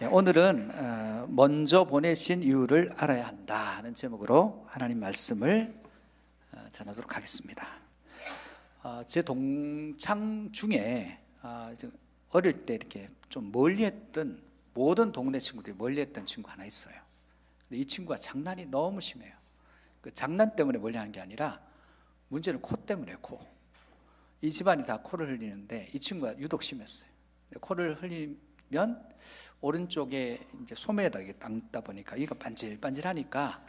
오늘은 먼저 보내신 이유를 알아야 한다 하는 제목으로 하나님 말씀을 전하도록 하겠습니다. 제 동창 중에 어릴 때 이렇게 좀 멀리했던, 모든 동네 친구들이 멀리했던 친구 하나 있어요. 근데 이 친구가 장난이 너무 심해요. 그 장난 때문에 멀리하는 게 아니라 문제는 코 때문에. 이 집안이 다 코를 흘리는데 이 친구가 유독 심했어요. 코를 흘리면 오른쪽에 이제 소매에다 닦다 보니까 이가 반질반질하니까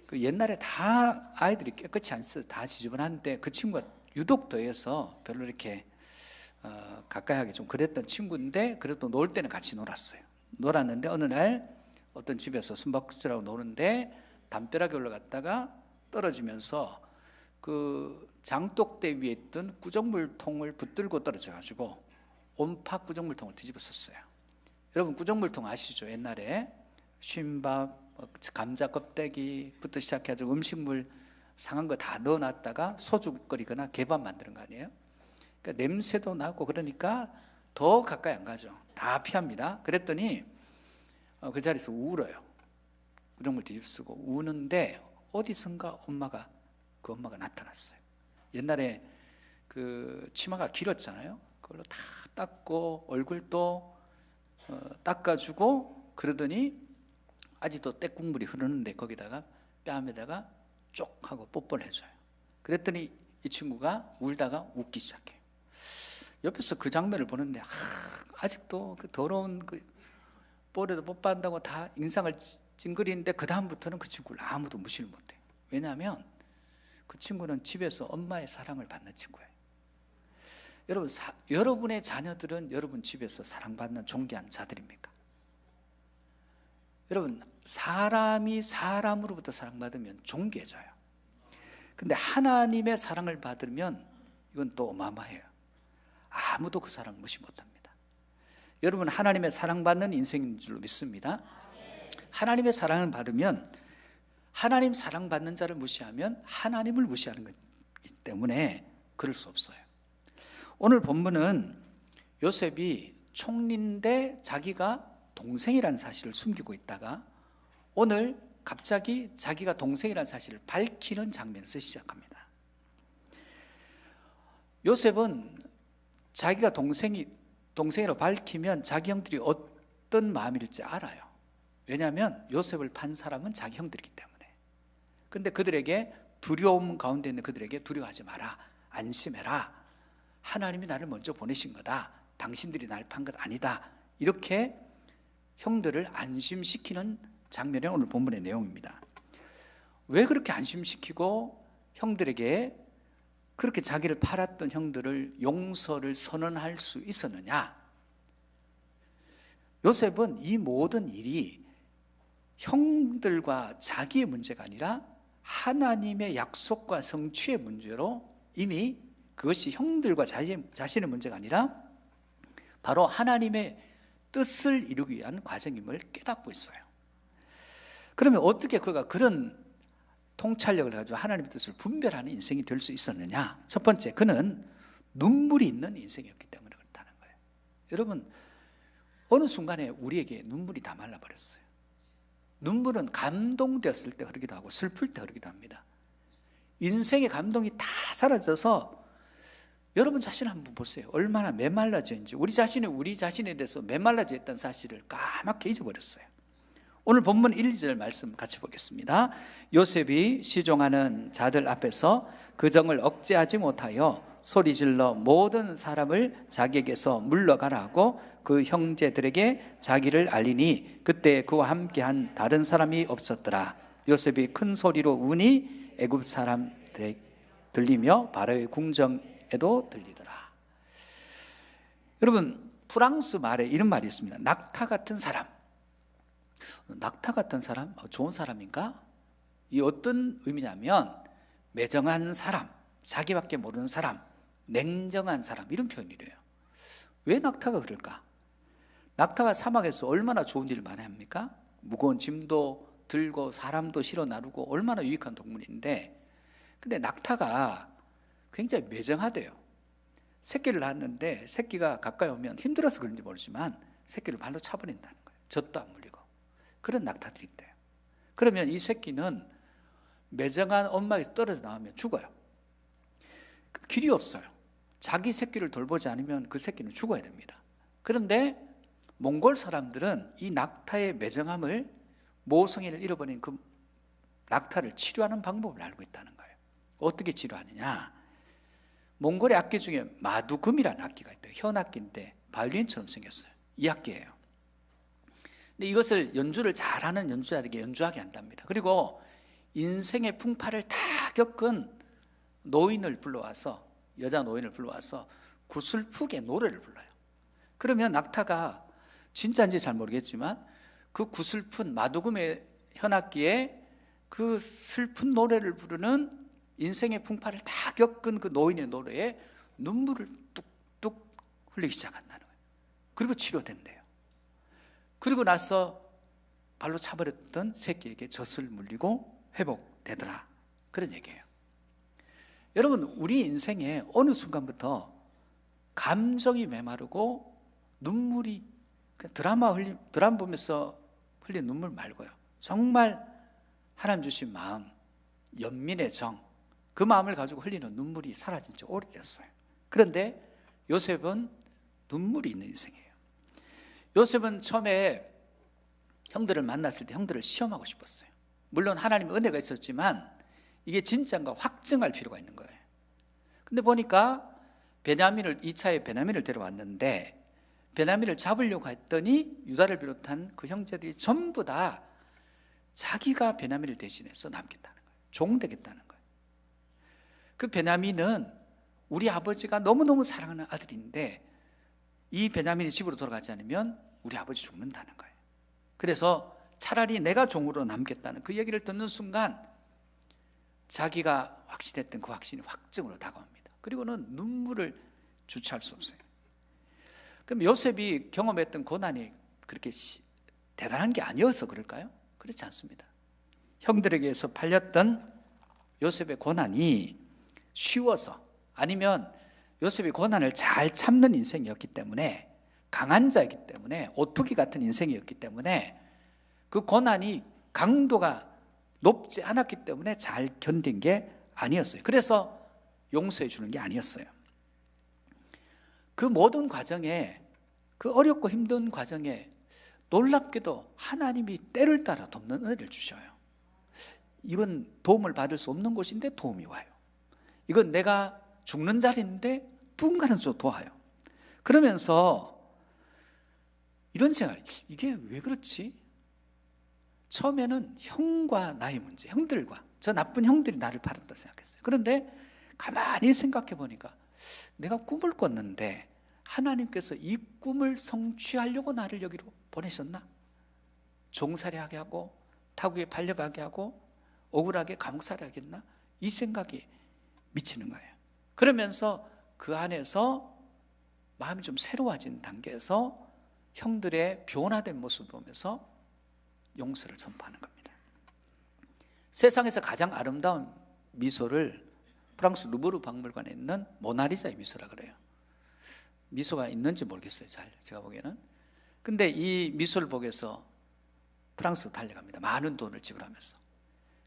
그 옛날에 다 아이들이 깨끗이 안 써서 다 지저분한데 그 친구가 유독 더해서 별로 이렇게 가까이 하기 좀 그랬던 친구인데, 그래도 놀 때는 같이 놀았어요. 놀았는데 어느 날 어떤 집에서 숨바꼭질하고 노는데 담벼락에 올라갔다가 떨어지면서 그 장독대 위에 있던 구정물통을 붙들고 떨어져가지고 온팍 구정물통을 뒤집었었어요. 여러분 구정물통 아시죠? 옛날에 쉰밥, 감자 껍데기부터 시작해가지고 음식물 상한 거 다 넣어놨다가 소주 끓이거나 개밥 만드는 거 아니에요? 그러니까 냄새도 나고 그러니까 더 가까이 안 가죠. 다 피합니다. 그랬더니 그 자리에서 울어요. 구정물 뒤집쓰고 우는데 어디선가 그 엄마가 나타났어요. 옛날에 그 치마가 길었잖아요. 그걸로 다 닦고 얼굴도 닦아주고 그러더니 아직도 떼국물이 흐르는데 거기다가 뺨에다가 쪽 하고 뽀뽀를 해줘요. 그랬더니 이 친구가 울다가 웃기 시작해요. 옆에서 그 장면을 보는데 아직도 그 더러운 그 볼에도 뽀뽀한다고 다 인상을 찡그리는데 그 다음부터는 그 친구를 아무도 무시를 못해요. 왜냐하면 그 친구는 집에서 엄마의 사랑을 받는 친구예요. 여러분, 여러분의 자녀들은 여러분 집에서 사랑받는 존귀한 자들입니까? 여러분, 사람이 사람으로부터 사랑받으면 존귀해져요. 근데 하나님의 사랑을 받으면 이건 또 어마어마해요. 아무도 그 사람을 무시 못합니다. 여러분, 하나님의 사랑받는 인생인 줄로 믿습니다. 하나님의 사랑을 받으면, 하나님 사랑받는 자를 무시하면 하나님을 무시하는 것이기 때문에 그럴 수 없어요. 오늘 본문은 요셉이 총리인데 자기가 동생이라는 사실을 숨기고 있다가 오늘 갑자기 자기가 동생이라는 사실을 밝히는 장면에서 시작합니다. 요셉은 자기가 동생이라고 밝히면 자기 형들이 어떤 마음일지 알아요. 왜냐하면 요셉을 판 사람은 자기 형들이기 때문에. 근데 그들에게 두려움 가운데 있는 그들에게 두려워하지 마라, 안심해라, 하나님이 나를 먼저 보내신 거다, 당신들이 날 판 것 아니다, 이렇게 형들을 안심시키는 장면이 오늘 본문의 내용입니다. 왜 그렇게 안심시키고 형들에게 그렇게 자기를 팔았던 형들을 용서를 선언할 수 있었느냐? 요셉은 이 모든 일이 형들과 자기의 문제가 아니라 하나님의 약속과 성취의 문제로 이미 그것이 형들과 자신의 문제가 아니라 바로 하나님의 뜻을 이루기 위한 과정임을 깨닫고 있어요. 그러면 어떻게 그가 그런 통찰력을 가지고 하나님의 뜻을 분별하는 인생이 될 수 있었느냐? 첫 번째, 그는 눈물이 있는 인생이었기 때문에 그렇다는 거예요. 여러분, 어느 순간에 우리에게 눈물이 다 말라버렸어요. 눈물은 감동되었을 때 흐르기도 하고 슬플 때 흐르기도 합니다. 인생의 감동이 다 사라져서 여러분 자신을 한번 보세요. 얼마나 메말라져 있는지. 우리 자신에 대해서 메말라져 있다는 사실을 까맣게 잊어버렸어요. 오늘 본문 1, 2절 말씀 같이 보겠습니다. 요셉이 시종하는 자들 앞에서 그 정을 억제하지 못하여 소리질러 모든 사람을 자기에게서 물러가라 하고 그 형제들에게 자기를 알리니 그때 그와 함께한 다른 사람이 없었더라. 요셉이 큰 소리로 우니 애굽 사람들에게 들리며 바로의 궁정에도 들리더라. 여러분, 프랑스 말에 이런 말이 있습니다. 낙타 같은 사람. 낙타 같은 사람? 좋은 사람인가? 이 어떤 의미냐면 매정한 사람, 자기밖에 모르는 사람, 냉정한 사람, 이런 표현이래요. 왜 낙타가 그럴까? 낙타가 사막에서 얼마나 좋은 일을 많이 합니까? 무거운 짐도 들고 사람도 실어 나르고 얼마나 유익한 동물인데, 근데 낙타가 굉장히 매정하대요. 새끼를 낳았는데 새끼가 가까이 오면 힘들어서 그런지 모르지만 새끼를 발로 차버린다는 거예요. 젖도 안 물리고 그런 낙타들이 있대요. 그러면 이 새끼는 매정한 엄마에서 떨어져 나오면 죽어요. 길이 없어요. 자기 새끼를 돌보지 않으면 그 새끼는 죽어야 됩니다. 그런데 몽골 사람들은 이 낙타의 매정함을, 모성애를 잃어버린 그 낙타를 치료하는 방법을 알고 있다는 거예요. 어떻게 치료하느냐? 몽골의 악기 중에 마두금이라는 악기가 있대요. 현악기인데 바이올린처럼 생겼어요. 이 악기예요. 근데 이것을 연주를 잘하는 연주자에게 연주하게 한답니다. 그리고 인생의 풍파를 다 겪은 노인을 불러와서, 여자 노인을 불러와서 구슬프게 노래를 불러요. 그러면 낙타가 진짜인지 잘 모르겠지만 그 구슬픈 마두금의 현악기에 그 슬픈 노래를 부르는, 인생의 풍파를 다 겪은 그 노인의 노래에 눈물을 뚝뚝 흘리기 시작한다는 거예요. 그리고 치료된대요. 그리고 나서 발로 차버렸던 새끼에게 젖을 물리고 회복되더라, 그런 얘기예요. 여러분, 우리 인생에 어느 순간부터 감정이 메마르고 눈물이, 드라마 보면서 흘린 눈물 말고요, 정말 하나님 주신 마음, 연민의 정, 그 마음을 가지고 흘리는 눈물이 사라진 지 오래됐어요. 그런데 요셉은 눈물이 있는 인생이에요. 요셉은 처음에 형들을 만났을 때 형들을 시험하고 싶었어요. 물론 하나님의 은혜가 있었지만 이게 진짜인가 확증할 필요가 있는 거예요. 근데 보니까 2차에 베냐민을 데려왔는데, 베냐민을 잡으려고 했더니 유다를 비롯한 그 형제들이 전부 다 자기가 베냐민을 대신해서 남겠다는 거예요. 종되겠다는 거예요. 그 베냐민은 우리 아버지가 너무너무 사랑하는 아들인데 이 베냐민이 집으로 돌아가지 않으면 우리 아버지 죽는다는 거예요. 그래서 차라리 내가 종으로 남겠다는 그 얘기를 듣는 순간 자기가 확신했던 그 확신이 확증으로 다가옵니다. 그리고는 눈물을 주체할 수 없어요. 그럼 요셉이 경험했던 고난이 그렇게 대단한 게 아니어서 그럴까요? 그렇지 않습니다. 형들에게서 팔렸던 요셉의 고난이 쉬워서, 아니면 요셉이 고난을 잘 참는 인생이었기 때문에, 강한 자이기 때문에, 오뚜기 같은 인생이었기 때문에, 그 고난이 강도가 높지 않았기 때문에 잘 견딘 게 아니었어요. 그래서 용서해 주는 게 아니었어요. 그 모든 과정에, 그 어렵고 힘든 과정에 놀랍게도 하나님이 때를 따라 돕는 은혜를 주셔요. 이건 도움을 받을 수 없는 곳인데 도움이 와요. 이건 내가 죽는 자리인데 누군가는 좀 도와요. 그러면서 이런 생각, 이게 왜 그렇지? 처음에는 형과 나의 문제, 형들과, 저 나쁜 형들이 나를 바랐다 생각했어요. 그런데 가만히 생각해 보니까 내가 꿈을 꿨는데 하나님께서 이 꿈을 성취하려고 나를 여기로 보내셨나? 종살이하게 하고 타국에 팔려가게 하고 억울하게 감옥살이 하겠나? 이 생각이 미치는 거예요. 그러면서 그 안에서 마음이 좀 새로워진 단계에서 형들의 변화된 모습을 보면서 용서를 선포하는 겁니다. 세상에서 가장 아름다운 미소를 프랑스 루브르 박물관에 있는 모나리자의 미소라 그래요. 미소가 있는지 모르겠어요, 잘 제가 보기에는. 근데 이 미소를 보기 위해서 프랑스로 달려갑니다. 많은 돈을 지불하면서.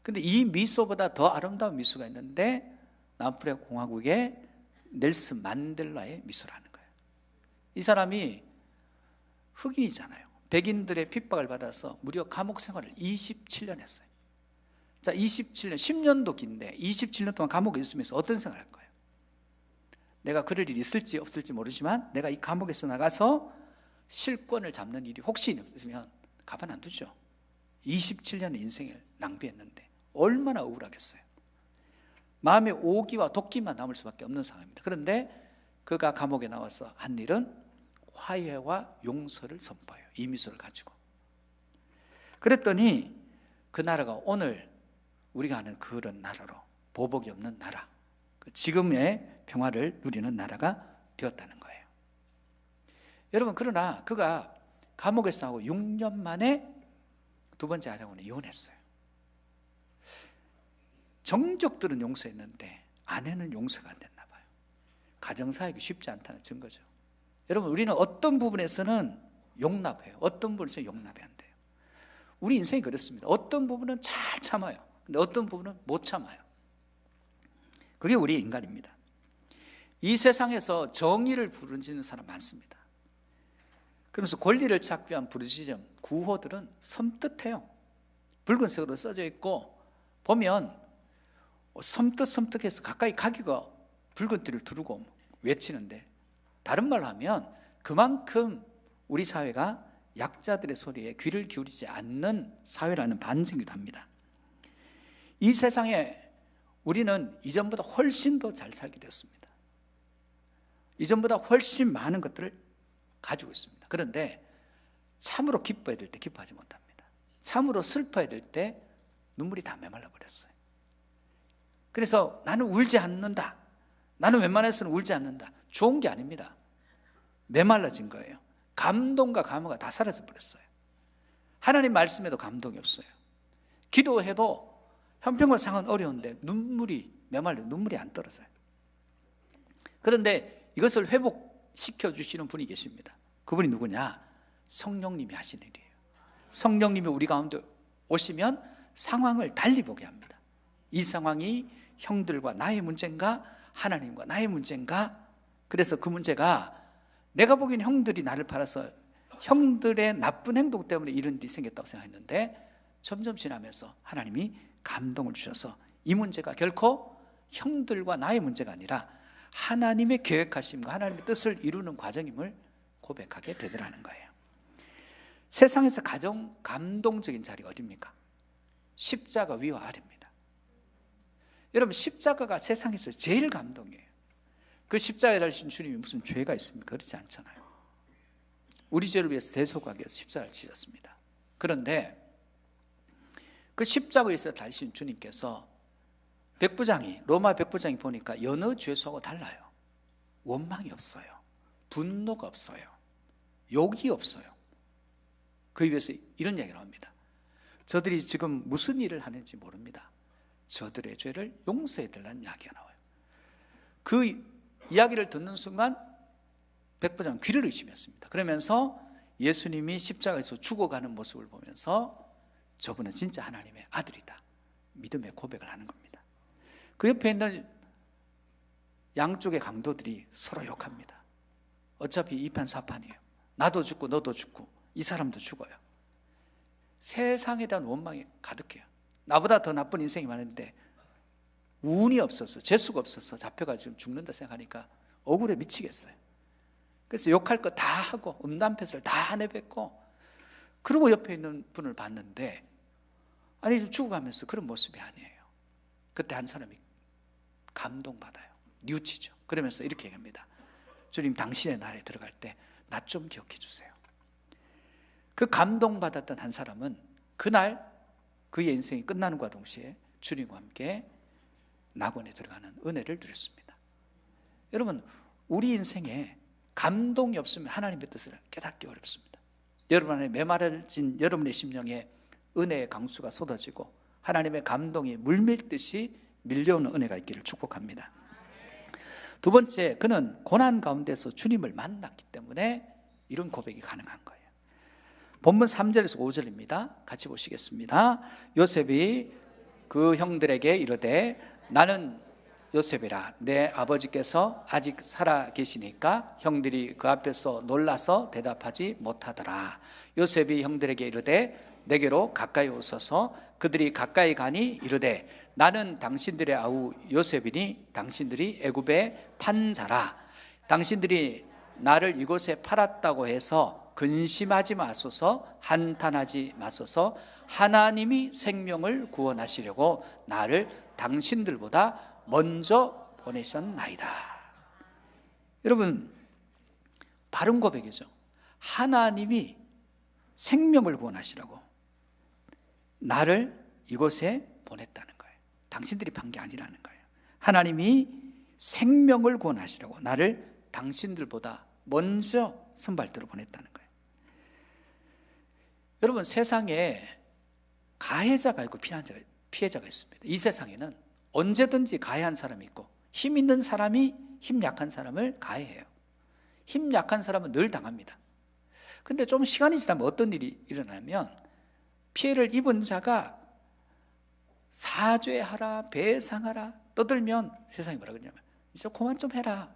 근데 이 미소보다 더 아름다운 미소가 있는데 남아프리카 공화국의 넬슨 만델라의 미소라는 거예요. 이 사람이 흑인이잖아요. 백인들의 핍박을 받아서 무려 감옥 생활을 27년 했어요. 자, 27년, 10년도 긴데 27년 동안 감옥에 있으면서 어떤 생각을 할 거예요? 내가 그럴 일이 있을지 없을지 모르지만 내가 이 감옥에서 나가서 실권을 잡는 일이 혹시 있으면 가만 안 두죠. 27년의 인생을 낭비했는데 얼마나 억울하겠어요. 마음에 오기와 도끼만 남을 수밖에 없는 상황입니다. 그런데 그가 감옥에 나와서 한 일은 화해와 용서를 선포해요. 이 미소를 가지고. 그랬더니 그 나라가 오늘 우리가 아는 그런 나라로, 보복이 없는 나라, 지금의 평화를 누리는 나라가 되었다는 거예요. 여러분, 그러나 그가 감옥에서 나오고 6년 만에 두 번째 아내하고는 이혼했어요. 정적들은 용서했는데 아내는 용서가 안 됐나 봐요. 가정사역이 쉽지 않다는 증거죠. 여러분, 우리는 어떤 부분에서는 용납해요. 어떤 부분에서 용납이 안 돼요. 우리 인생이 그렇습니다. 어떤 부분은 잘 참아요. 근데 어떤 부분은 못 참아요. 그게 우리 인간입니다. 이 세상에서 정의를 부르짖는 사람 많습니다. 그러면서 권리를 찾기 위한 부르짖음, 구호들은 섬뜩해요. 붉은색으로 써져 있고 보면 섬뜩해서 가까이 가기가 붉은 띠를 두르고 외치는데, 다른 말로 하면 그만큼 우리 사회가 약자들의 소리에 귀를 기울이지 않는 사회라는 반증이기도 합니다. 이 세상에 우리는 이전보다 훨씬 더 잘 살게 되었습니다. 이전보다 훨씬 많은 것들을 가지고 있습니다. 그런데 참으로 기뻐해야 될 때 기뻐하지 못합니다. 참으로 슬퍼해야 될 때 눈물이 다 메말라 버렸어요. 그래서 나는 울지 않는다, 나는 웬만해서는 울지 않는다, 좋은 게 아닙니다. 메말라진 거예요. 감동과 감화가 다 사라져 버렸어요. 하나님 말씀에도 감동이 없어요. 기도해도 형편과 상은 어려운데 눈물이 메말려, 눈물이 안 떨어져요. 그런데 이것을 회복시켜 주시는 분이 계십니다. 그분이 누구냐? 성령님이 하시는 일이에요. 성령님이 우리 가운데 오시면 상황을 달리 보게 합니다. 이 상황이 형들과 나의 문제인가, 하나님과 나의 문제인가? 그래서 그 문제가 내가 보기엔 형들이 나를 팔아서 형들의 나쁜 행동 때문에 이런 일이 생겼다고 생각했는데, 점점 지나면서 하나님이 감동을 주셔서 이 문제가 결코 형들과 나의 문제가 아니라 하나님의 계획하심과 하나님의 뜻을 이루는 과정임을 고백하게 되더라는 거예요. 세상에서 가장 감동적인 자리가 어디입니까? 십자가 위와 아래입니다. 여러분, 십자가가 세상에서 제일 감동이에요. 그 십자가에 달리신 주님이 무슨 죄가 있습니까? 그렇지 않잖아요. 우리 죄를 위해서 대속하기 위해서 십자가를 지셨습니다. 그런데 그 십자가에서 달리신 주님께서 로마 백부장이 보니까 여느 죄수하고 달라요. 원망이 없어요. 분노가 없어요. 욕이 없어요. 그 입에서 이런 얘기를 합니다. 저들이 지금 무슨 일을 하는지 모릅니다. 저들의 죄를 용서해 달라는 이야기가 나와요. 그 이야기를 듣는 순간 백부장 귀를 의심했습니다. 그러면서 예수님이 십자가에서 죽어가는 모습을 보면서 저분은 진짜 하나님의 아들이다, 믿음의 고백을 하는 겁니다. 그 옆에 있는 양쪽의 강도들이 서로 욕합니다. 어차피 이판사판이에요. 나도 죽고 너도 죽고 이 사람도 죽어요. 세상에 대한 원망이 가득해요. 나보다 더 나쁜 인생이 많은데 운이 없어서, 재수가 없어서 잡혀가지고 죽는다 생각하니까 억울해 미치겠어요. 그래서 욕할 거 다 하고 음담패설 다 내뱉고, 그리고 옆에 있는 분을 봤는데 아니 좀 죽어가면서 그런 모습이 아니에요. 그때 한 사람이 감동받아요. 뉘우치죠. 그러면서 이렇게 얘기합니다. 주님, 당신의 날에 들어갈 때 나 좀 기억해 주세요. 그 감동받았던 한 사람은 그날 그의 인생이 끝나는과 동시에 주님과 함께 낙원에 들어가는 은혜를 누렸습니다. 여러분, 우리 인생에 감동이 없으면 하나님의 뜻을 깨닫기 어렵습니다. 여러분 안에 메마르진 여러분의 심령에 은혜의 강수가 쏟아지고 하나님의 감동이 물밀듯이 밀려오는 은혜가 있기를 축복합니다. 두 번째, 그는 고난 가운데서 주님을 만났기 때문에 이런 고백이 가능한 거예요. 본문 3절에서 5절입니다. 같이 보시겠습니다. 요셉이 그 형들에게 이르되 나는 요셉이라, 내 아버지께서 아직 살아 계시니까 형들이 그 앞에서 놀라서 대답하지 못하더라. 요셉이 형들에게 이르되 내게로 가까이 오소서. 그들이 가까이 가니 이르되 나는 당신들의 아우 요셉이니 당신들이 애굽에 판 자라. 당신들이 나를 이곳에 팔았다고 해서 근심하지 마소서, 한탄하지 마소서. 하나님이 생명을 구원하시려고 나를 당신들보다 먼저 보내셨나이다. 여러분, 바른 고백이죠. 하나님이 생명을 구원하시라고 나를 이곳에 보냈다는 거예요. 당신들이 판 게 아니라는 거예요. 하나님이 생명을 구원하시라고 나를 당신들보다 먼저 선발대로 보냈다는 거예요. 여러분, 세상에 가해자가 있고 피해자가 있습니다. 이 세상에는 언제든지 가해한 사람이 있고 힘 있는 사람이 힘 약한 사람을 가해해요. 힘 약한 사람은 늘 당합니다. 근데 좀 시간이 지나면 어떤 일이 일어나면 피해를 입은 자가 사죄하라, 배상하라 떠들면 세상이 뭐라 그러냐면 이제 그만 좀 해라,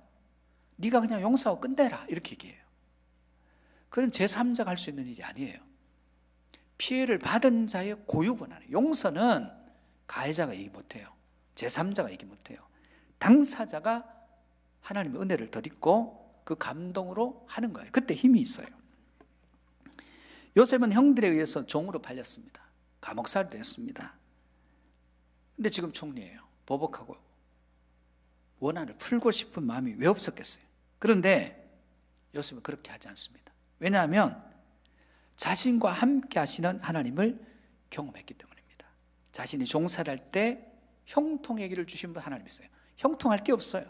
네가 그냥 용서하고 끝내라, 이렇게 얘기해요. 그건 제3자가 할 수 있는 일이 아니에요. 피해를 받은 자의 고유 권한이에요. 용서는 가해자가 얘기 못해요. 제3자가 얘기 못해요. 당사자가 하나님의 은혜를 덧입고 그 감동으로 하는 거예요. 그때 힘이 있어요. 요셉은 형들에 의해서 종으로 팔렸습니다. 감옥살이도 했습니다. 근데 지금 총리예요. 보복하고 원한을 풀고 싶은 마음이 왜 없었겠어요? 그런데 요셉은 그렇게 하지 않습니다. 왜냐하면 자신과 함께 하시는 하나님을 경험했기 때문입니다. 자신이 종살이할 때 형통의 길을 주신 분 하나님이세요. 형통할 게 없어요.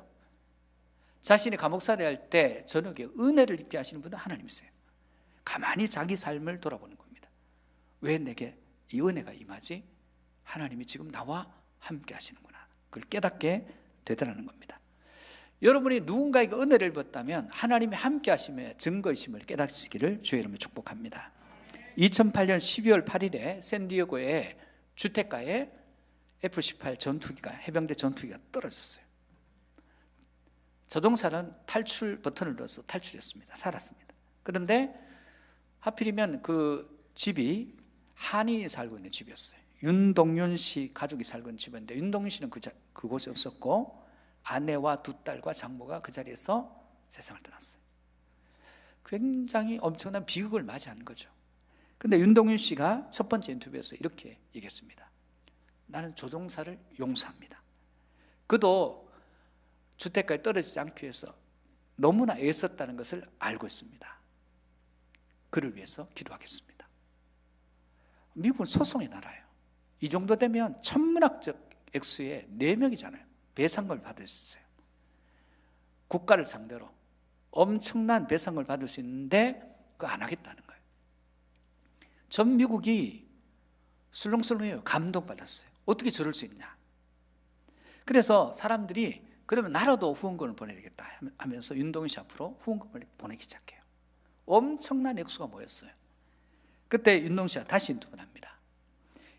자신이 감옥살이 할 때 저녁에 은혜를 입게 하시는 분은 하나님이세요. 가만히 자기 삶을 돌아보는 겁니다. 왜 내게 이 은혜가 임하지? 하나님이 지금 나와 함께 하시는구나. 그걸 깨닫게 되더라는 겁니다. 여러분이 누군가에게 은혜를 입었다면 하나님이 함께 하심의 증거이심을 깨닫시기를 주의 이름으로 축복합니다. 2008년 12월 8일에 샌디에고의 주택가에 F-18 전투기가, 해병대 전투기가 떨어졌어요. 조종사는 탈출 버튼을 눌러서 탈출했습니다. 살았습니다. 그런데 하필이면 그 집이 한인이 살고 있는 집이었어요. 윤동윤 씨 가족이 살고 있는 집인데 윤동윤 씨는 그곳에 없었고 아내와 두 딸과 장모가 그 자리에서 세상을 떠났어요. 굉장히 엄청난 비극을 맞이한 거죠. 근데 윤동윤 씨가 첫 번째 인터뷰에서 이렇게 얘기했습니다. 나는 조종사를 용서합니다. 그도 주택가에 떨어지지 않기 위해서 너무나 애썼다는 것을 알고 있습니다. 그를 위해서 기도하겠습니다. 미국은 소송의 나라예요. 이 정도 되면 천문학적 액수의 4명이잖아요. 배상금을 받을 수 있어요. 국가를 상대로 엄청난 배상금을 받을 수 있는데 그거 안 하겠다는 거예요. 전 미국이 술렁술렁해요. 감동받았어요. 어떻게 저럴 수 있냐. 그래서 사람들이 그러면 나라도 후원금을 보내야겠다 하면서 윤동윤 씨 앞으로 후원금을 보내기 시작해요. 엄청난 액수가 모였어요. 그때 윤동윤 씨가 다시 인터뷰합니다.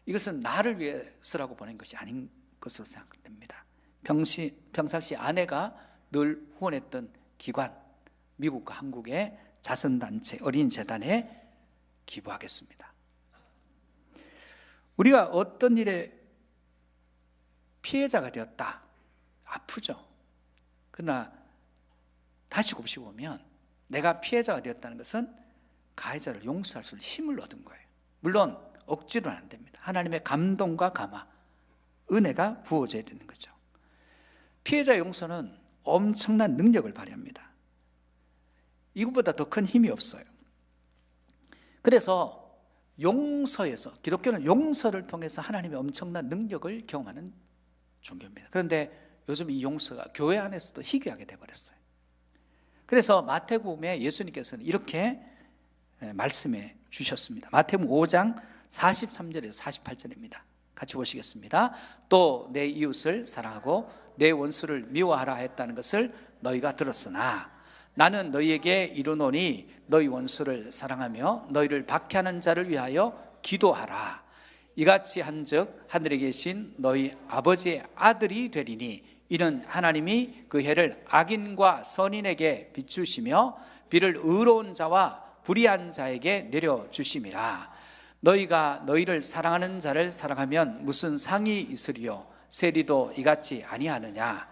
이것은 나를 위해서라고 보낸 것이 아닌 것으로 생각됩니다. 평상시 아내가 늘 후원했던 기관, 미국과 한국의 자선단체 어린이재단에 기부하겠습니다. 우리가 어떤 일에 피해자가 되었다, 아프죠. 그러나 다시 곱씹어 보면 내가 피해자가 되었다는 것은 가해자를 용서할 수 있는 힘을 얻은 거예요. 물론 억지로는 안 됩니다. 하나님의 감동과 감화, 은혜가 부어져야 되는 거죠. 피해자 용서는 엄청난 능력을 발휘합니다. 이것보다 더 큰 힘이 없어요. 그래서 용서에서, 기독교는 용서를 통해서 하나님의 엄청난 능력을 경험하는 종교입니다. 그런데 요즘 이 용서가 교회 안에서도 희귀하게 되어버렸어요. 그래서 마태복음에 예수님께서는 이렇게 말씀해 주셨습니다. 마태복음 5장 43절에서 48절입니다. 같이 보시겠습니다. 또 내 이웃을 사랑하고 내 원수를 미워하라 했다는 것을 너희가 들었으나 나는 너희에게 이르노니 너희 원수를 사랑하며 너희를 박해하는 자를 위하여 기도하라. 이같이 한즉 하늘에 계신 너희 아버지의 아들이 되리니 이는 하나님이 그 해를 악인과 선인에게 비추시며 비를 의로운 자와 불의한 자에게 내려주심이라. 너희가 너희를 사랑하는 자를 사랑하면 무슨 상이 있으리요? 세리도 이같이 아니하느냐?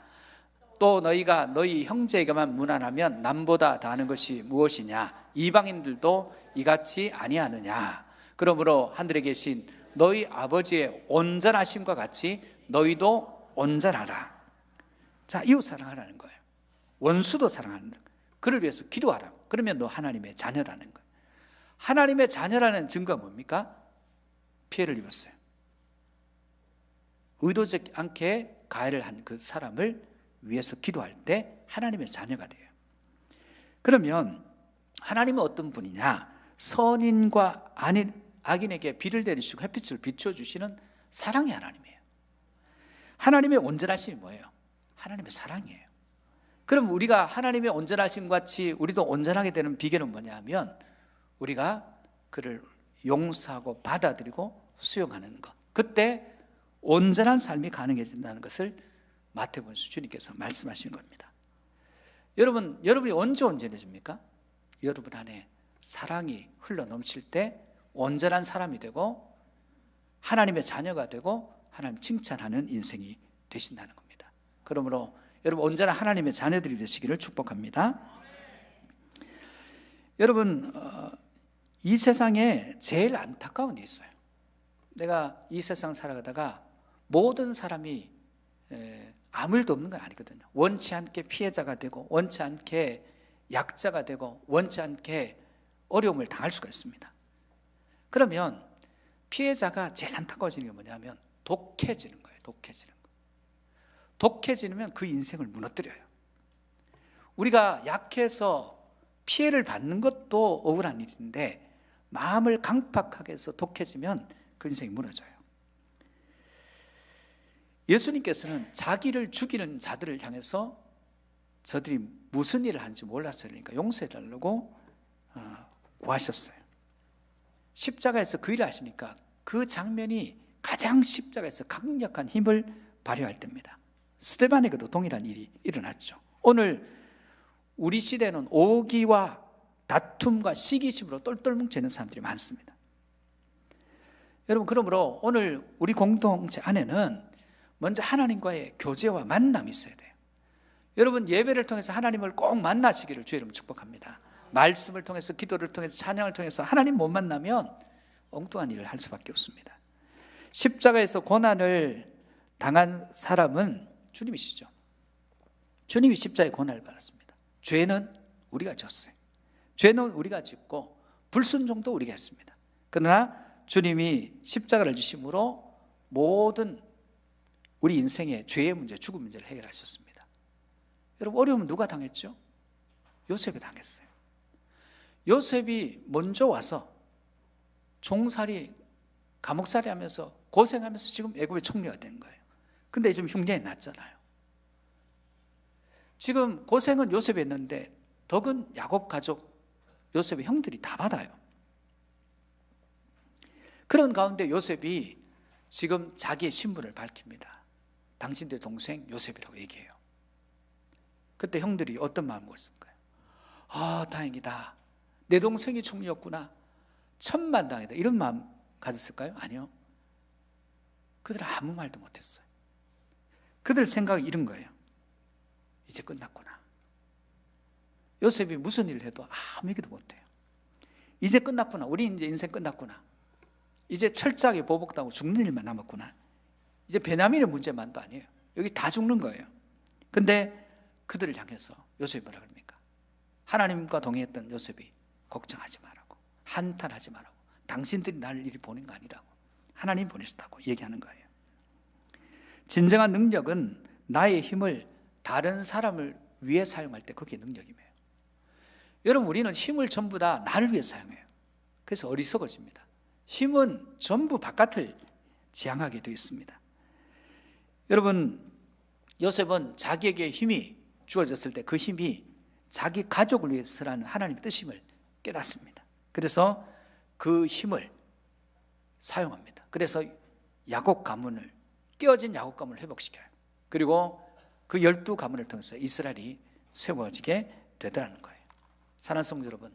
또 너희가 너희 형제에게만 무난하면 남보다 더하는 것이 무엇이냐? 이방인들도 이같이 아니하느냐? 그러므로 하늘에 계신 너희 아버지의 온전하심과 같이 너희도 온전하라. 자, 이웃 사랑하라는 거예요. 원수도 사랑하는 거예요. 그를 위해서 기도하라. 그러면 너 하나님의 자녀라는 거예요. 하나님의 자녀라는 증거가 뭡니까? 피해를 입었어요. 의도적이 않게 가해를 한 그 사람을 위해서 기도할 때 하나님의 자녀가 돼요. 그러면 하나님은 어떤 분이냐? 선인과 악인에게 비를 내리시고 햇빛을 비춰주시는 사랑의 하나님이에요. 하나님의 온전하심이 뭐예요? 하나님의 사랑이에요. 그럼 우리가 하나님의 온전하심 같이 우리도 온전하게 되는 비결은 뭐냐 하면 우리가 그를 용서하고 받아들이고 수용하는 것, 그때 온전한 삶이 가능해진다는 것을 마태복음에서 주님께서 말씀하신 겁니다. 여러분이 언제 온전해집니까? 여러분 안에 사랑이 흘러넘칠 때 온전한 사람이 되고 하나님의 자녀가 되고 하나님 칭찬하는 인생이 되신다는 겁니다. 그러므로 여러분 온전한 하나님의 자녀들이 되시기를 축복합니다. 여러분, 이 세상에 제일 안타까운 일이 있어요. 내가 이 세상 살아가다가 모든 사람이 아무 일도 없는 건 아니거든요. 원치 않게 피해자가 되고 원치 않게 약자가 되고 원치 않게 어려움을 당할 수가 있습니다. 그러면 피해자가 제일 안타까워지는 게 뭐냐면 독해지는 거예요. 독해지면 그 인생을 무너뜨려요. 우리가 약해서 피해를 받는 것도 억울한 일인데 마음을 강팍하게 해서 독해지면 그 인생이 무너져요. 예수님께서는 자기를 죽이는 자들을 향해서 저들이 무슨 일을 하는지 몰랐어요. 그러니까 용서해달라고 구하셨어요. 십자가에서 그 일을 하시니까 그 장면이 가장 십자가에서 강력한 힘을 발휘할 때입니다. 스데반에게도 동일한 일이 일어났죠. 오늘 우리 시대는 오기와 다툼과 시기심으로 똘똘 뭉치는 사람들이 많습니다. 여러분, 그러므로 오늘 우리 공동체 안에는 먼저 하나님과의 교제와 만남이 있어야 돼요. 여러분, 예배를 통해서 하나님을 꼭 만나시기를 주의 이름으로 축복합니다. 말씀을 통해서, 기도를 통해서, 찬양을 통해서 하나님 못 만나면 엉뚱한 일을 할 수밖에 없습니다. 십자가에서 고난을 당한 사람은 주님이시죠. 주님이 십자가의 고난을 받았습니다. 죄는 우리가 졌어요. 죄는 우리가 짓고 불순종도 우리가 했습니다. 그러나 주님이 십자가를 지심으로 모든 우리 인생의 죄의 문제, 죽음 문제를 해결하셨습니다. 여러분, 어려움은 누가 당했죠? 요셉이 당했어요. 요셉이 먼저 와서 종살이, 감옥살이 하면서 고생하면서 지금 애굽의 총리가 된 거예요. 근데 지금 흉년이 났잖아요. 지금 고생은 요셉이 했는데 덕은 야곱 가족, 요셉의 형들이 다 받아요. 그런 가운데 요셉이 지금 자기의 신분을 밝힙니다. 당신들의 동생 요셉이라고 얘기해요. 그때 형들이 어떤 마음을 먹었을까요? 다행이다. 내 동생이 총리였구나. 천만다행이다. 이런 마음 가졌을까요? 아니요. 그들은 아무 말도 못했어요. 그들 생각이 이런 거예요. 이제 끝났구나. 요셉이 무슨 일을 해도 아무 얘기도 못해요. 이제 끝났구나. 우리 이제 인생 끝났구나. 이제 철저하게 보복당하고 죽는 일만 남았구나. 이제 베냐민의 문제만도 아니에요. 여기 다 죽는 거예요. 근데 그들을 향해서 요셉이 뭐라 그럽니까? 하나님과 동행했던 요셉이 걱정하지 말라고, 한탄하지 말라고, 당신들이 날 이리 보낸 거 아니라고, 하나님 보내셨다고 얘기하는 거예요. 진정한 능력은 나의 힘을 다른 사람을 위해 사용할 때 그게 능력이에요. 여러분, 우리는 힘을 전부 다 나를 위해 사용해요. 그래서 어리석어집니다. 힘은 전부 바깥을 지향하게 되어 있습니다. 여러분, 요셉은 자기에게 힘이 주어졌을 때 그 힘이 자기 가족을 위해서라는 하나님의 뜻임을 깨닫습니다. 그래서 그 힘을 사용합니다. 그래서 야곱 가문을, 깨어진 야곱 가문을 회복시켜요. 그리고 그 12가문을 통해서 이스라엘이 세워지게 되더라는 거예요. 사랑하는 성도 여러분,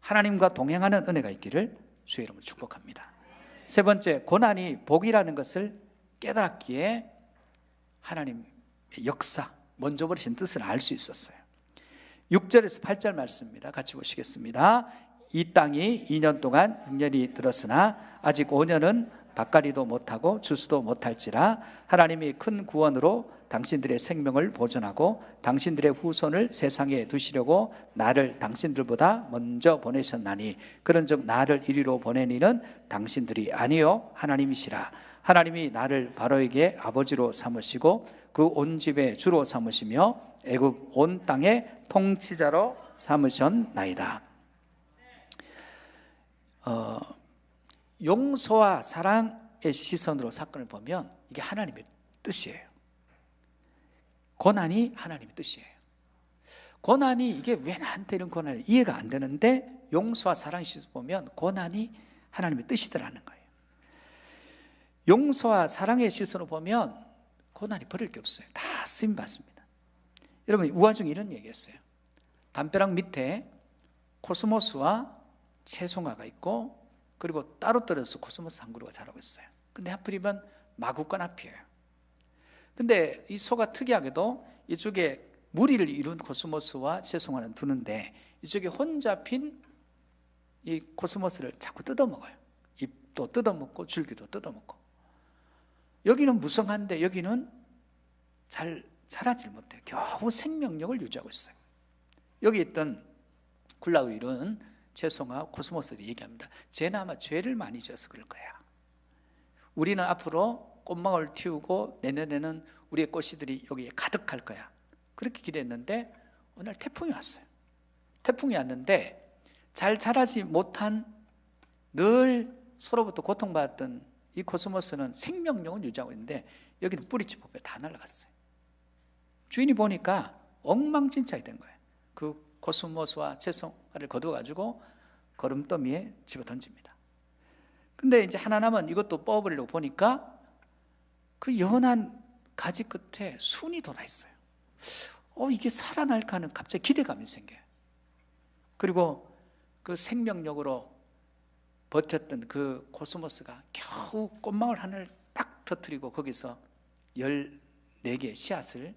하나님과 동행하는 은혜가 있기를 주의 이름으로 축복합니다. 세 번째, 고난이 복이라는 것을 깨달았기에 하나님의 역사, 먼저 버리신 뜻을 알 수 있었어요. 6절에서 8절 말씀입니다. 같이 보시겠습니다. 이 땅이 2년 동안 흉년이 들었으나 아직 5년은 밭갈이도 못하고 주수도 못할지라 하나님이 큰 구원으로 당신들의 생명을 보존하고 당신들의 후손을 세상에 두시려고 나를 당신들보다 먼저 보내셨나니 그런즉 나를 이리로 보낸 이는 당신들이 아니요 하나님이시라. 하나님이 나를 바로에게 아버지로 삼으시고 그 온 집의 주로 삼으시며 애굽 온 땅의 통치자로 삼으셨나이다. 용서와 사랑의 시선으로 사건을 보면 이게 하나님의 뜻이에요. 고난이 하나님의 뜻이에요. 고난이 이게 왜 나한테 이런 고난이 이해가 안 되는데 용서와 사랑의 시선 보면 고난이 하나님의 뜻이더라는 거예요. 용서와 사랑의 시선으로 보면 고난이 버릴 게 없어요. 다 쓰임 받습니다. 여러분, 우화 중에 이런 얘기했어요. 담벼락 밑에 코스모스와 채송화가 있고, 그리고 따로 떨어져서 코스모스 한 그루가 자라고 있어요. 근데 하필이면 마구간 앞이에요. 근데 이 소가 특이하게도 이쪽에 무리를 이룬 코스모스와 채송화는 두는데, 이쪽에 혼자 핀 이 코스모스를 자꾸 뜯어먹어요. 잎도 뜯어먹고 줄기도 뜯어먹고. 여기는 무성한데 여기는 잘 자라질 못해요. 겨우 생명력을 유지하고 있어요. 여기 있던 굴라고 이룬 채송화 코스모스들이 얘기합니다. 쟤는 아마 죄를 많이 지어서 그럴 거야. 우리는 앞으로 꽃망울 틔우고 내년에는 우리의 꽃이들이 여기에 가득할 거야. 그렇게 기대했는데 어느 날 태풍이 왔어요. 태풍이 왔는데 잘 자라지 못한, 늘 서로부터 고통받았던 이 코스모스는 생명력을 유지하고 있는데 여기는 뿌리째 뽑혀 다 날아갔어요. 주인이 보니까 엉망진창이 된 거예요. 그 코스모스와 채송화를 거둬가지고 거름더미에 집어 던집니다. 근데 이제 하나 남은 이것도 뽑아보려고 보니까 그 연한 가지 끝에 순이 돋아 있어요. 이게 살아날까 하는 갑자기 기대감이 생겨요. 그리고 그 생명력으로 버텼던 그 코스모스가 겨우 꽃망울 하나를 딱 터뜨리고 거기서 14개의 씨앗을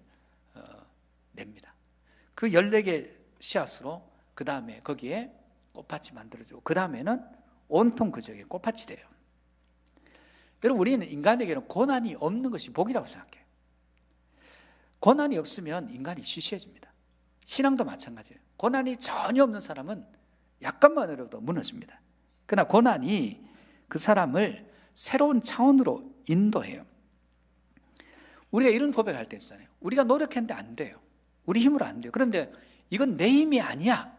냅니다. 그 14개의 씨앗으로 그 다음에 거기에 꽃밭이 만들어지고, 그 다음에는 온통 그 지역에 꽃밭이 돼요. 여러분, 우리는 인간에게는 고난이 없는 것이 복이라고 생각해요. 고난이 없으면 인간이 시시해집니다. 신앙도 마찬가지예요. 고난이 전혀 없는 사람은 약간만으로도 무너집니다. 그러나 고난이 그 사람을 새로운 차원으로 인도해요. 우리가 이런 고백할 때 있잖아요. 우리가 노력했는데 안 돼요. 우리 힘으로 안 돼요. 그런데 이건 내 힘이 아니야,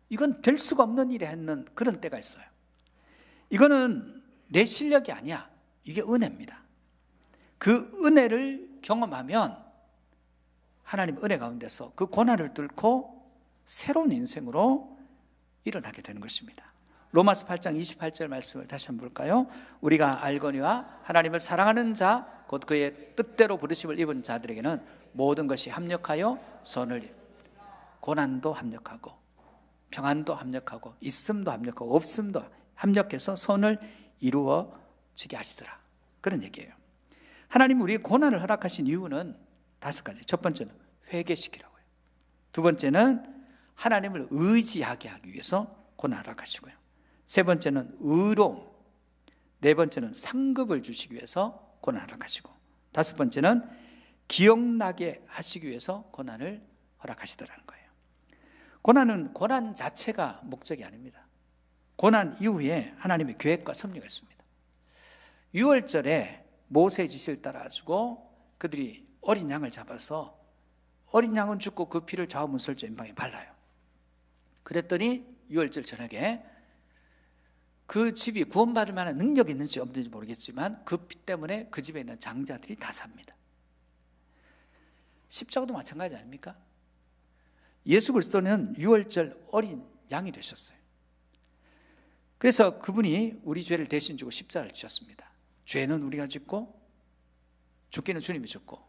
이건 될 수가 없는 일이 했는 그런 때가 있어요. 이거는 내 실력이 아니야, 이게 은혜입니다. 그 은혜를 경험하면 하나님 은혜 가운데서 그 고난을 뚫고 새로운 인생으로 일어나게 되는 것입니다. 로마서 8장 28절 말씀을 다시 한번 볼까요? 우리가 알거니와 하나님을 사랑하는 자 곧 그의 뜻대로 부르심을 입은 자들에게는 모든 것이 합력하여 선을, 고난도 합력하고 평안도 합력하고 있음도 합력하고 없음도 합력해서 선을 이루어지게 하시더라, 그런 얘기예요. 하나님 우리의 고난을 허락하신 이유는 5가지. 첫 번째는 회개시키라고요. 두 번째는 하나님을 의지하게 하기 위해서 고난을 허락하시고요. 세 번째는 의로움, 네 번째는 상급을 주시기 위해서 고난을 허락하시고, 다섯 번째는 기억나게 하시기 위해서 고난을 허락하시더라는 거예요. 고난 자체가 목적이 아닙니다. 고난 이후에 하나님의 계획과 섭리가 있습니다. 6월절에 모세의 지시를 따라가지고 그들이 어린 양을 잡아서 어린 양은 죽고 그 피를 좌우문설주 왼방에 발라요. 그랬더니 6월절 저녁에 그 집이 구원받을 만한 능력이 있는지 없는지 모르겠지만 그 피 때문에 그 집에 있는 장자들이 다 삽니다. 십자가도 마찬가지 아닙니까? 예수 그리스도는 6월절 어린 양이 되셨어요. 그래서 그분이 우리 죄를 대신 지고 십자가를 지셨습니다. 죄는 우리가 짓고 죽기는 주님이 죽고,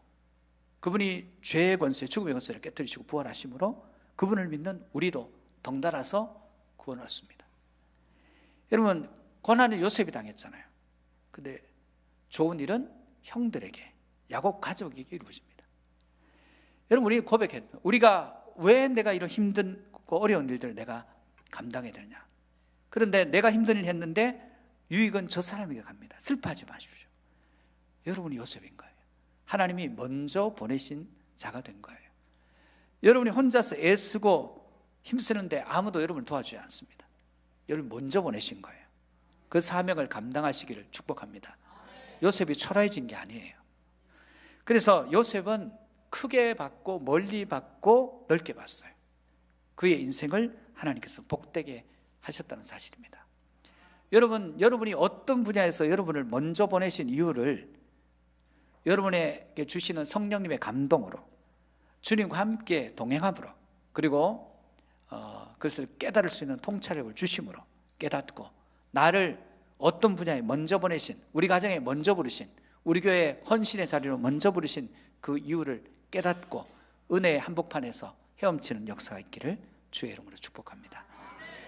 그분이 죄의 권세, 죽음의 권세를 깨뜨리시고 부활하심으로 그분을 믿는 우리도 덩달아서 구원을 얻습니다. 여러분, 고난을 요셉이 당했잖아요. 근데 좋은 일은 형들에게, 야곱 가족에게 이루어집니다. 여러분, 우리 고백했죠. 우리가 왜 내가 이런 힘든고 어려운 일들을 내가 감당해야 되느냐. 그런데 내가 힘든 일 했는데 유익은 저 사람에게 갑니다. 슬퍼하지 마십시오. 여러분이 요셉인 거예요. 하나님이 먼저 보내신 자가 된 거예요. 여러분이 혼자서 애쓰고 힘쓰는데 아무도 여러분을 도와주지 않습니다. 여러분 먼저 보내신 거예요. 그 사명을 감당하시기를 축복합니다. 요셉이 초라해진 게 아니에요. 그래서 요셉은 크게 받고 멀리 받고 넓게 봤어요. 그의 인생을 하나님께서 복되게 하셨다는 사실입니다. 여러분이 어떤 분야에서 여러분을 먼저 보내신 이유를 여러분에게 주시는 성령님의 감동으로, 주님과 함께 동행함으로, 그리고 그것을 깨달을 수 있는 통찰력을 주심으로 깨닫고 나를 어떤 분야에 먼저 보내신, 우리 가정에 먼저 부르신, 우리 교회 헌신의 자리로 먼저 부르신 그 이유를 깨닫고 은혜의 한복판에서 헤엄치는 역사가 있기를 주의 이름으로 축복합니다.